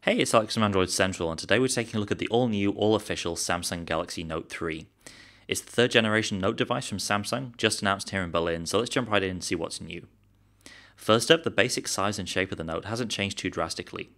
Hey, it's Alex from Android Central, and today we're taking a look at the all-new, all-official Samsung Galaxy Note 3. It's the third generation Note device from Samsung, just announced here in Berlin, so let's jump right in and see what's new. First up, the basic size and shape of the Note hasn't changed too drastically.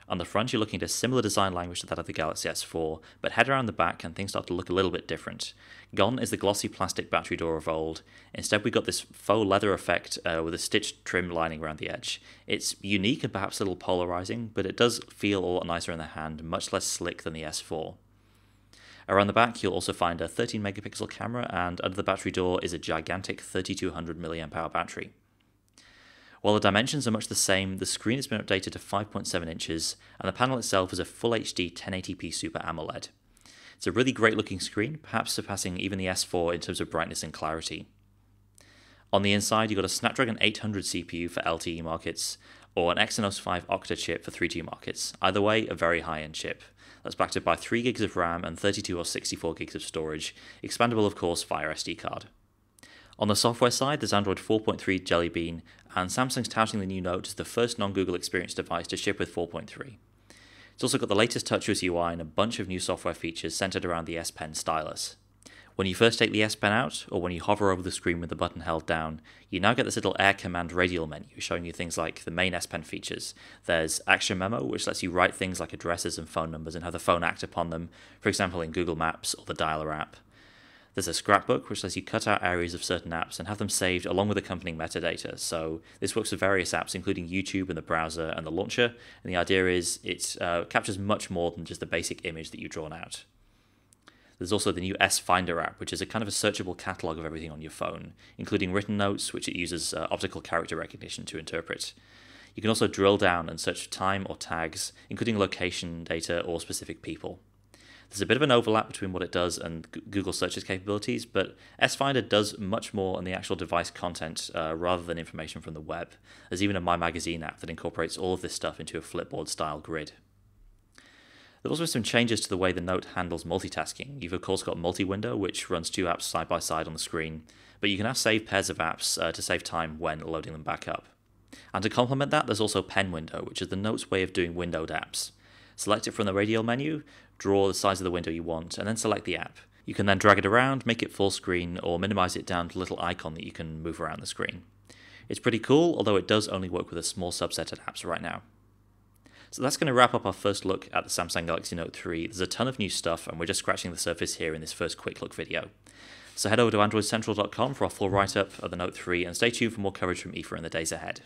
On the front, you're looking at a similar design language to that of the Galaxy S4, but head around the back and things start to look a little bit different. Gone is the glossy plastic battery door of old. Instead, we got this faux leather effect with a stitched trim lining around the edge. It's unique and perhaps a little polarizing, but it does feel a lot nicer in the hand, much less slick than the S4. Around the back, you'll also find a 13 megapixel camera, and under the battery door is a gigantic 3200 mAh battery. While the dimensions are much the same, the screen has been updated to 5.7 inches, and the panel itself is a Full HD 1080p Super AMOLED. It's a really great looking screen, perhaps surpassing even the S4 in terms of brightness and clarity. On the inside, you've got a Snapdragon 800 CPU for LTE markets, or an Exynos 5 Octa chip for 3G markets. Either way, a very high-end chip. That's backed up by 3 gigs of RAM and 32 or 64 gigs of storage, expandable of course via SD card. On the software side, there's Android 4.3 Jelly Bean, and Samsung's touting the new Note as the first non-Google Experience device to ship with 4.3. It's also got the latest TouchWiz UI and a bunch of new software features centered around the S Pen stylus. When you first take the S Pen out, or when you hover over the screen with the button held down, you now get this little Air Command radial menu showing you things like the main S Pen features. There's Action Memo, which lets you write things like addresses and phone numbers and have the phone act upon them, for example in Google Maps or the Dialer app. There's a scrapbook, which lets you cut out areas of certain apps and have them saved along with accompanying metadata. So this works for various apps, including YouTube and the browser and the launcher. And the idea is it captures much more than just the basic image that you've drawn out. There's also the new S Finder app, which is a kind of a searchable catalog of everything on your phone, including written notes, which it uses optical character recognition to interpret. You can also drill down and search for time or tags, including location data or specific people. There's a bit of an overlap between what it does and Google Search's capabilities, but S Finder does much more on the actual device content rather than information from the web. There's even a My Magazine app that incorporates all of this stuff into a Flipboard-style grid. There are also some changes to the way the Note handles multitasking. You've of course got Multi-Window, which runs two apps side by side on the screen, but you can now save pairs of apps to save time when loading them back up. And to complement that, there's also Pen Window, which is the Note's way of doing windowed apps. Select it from the radial menu, draw the size of the window you want, and then select the app. You can then drag it around, make it full screen, or minimize it down to a little icon that you can move around the screen. It's pretty cool, although it does only work with a small subset of apps right now. So that's going to wrap up our first look at the Samsung Galaxy Note 3. There's a ton of new stuff, and we're just scratching the surface here in this first quick look video. So head over to androidcentral.com for our full write-up of the Note 3, and stay tuned for more coverage from IFA in the days ahead.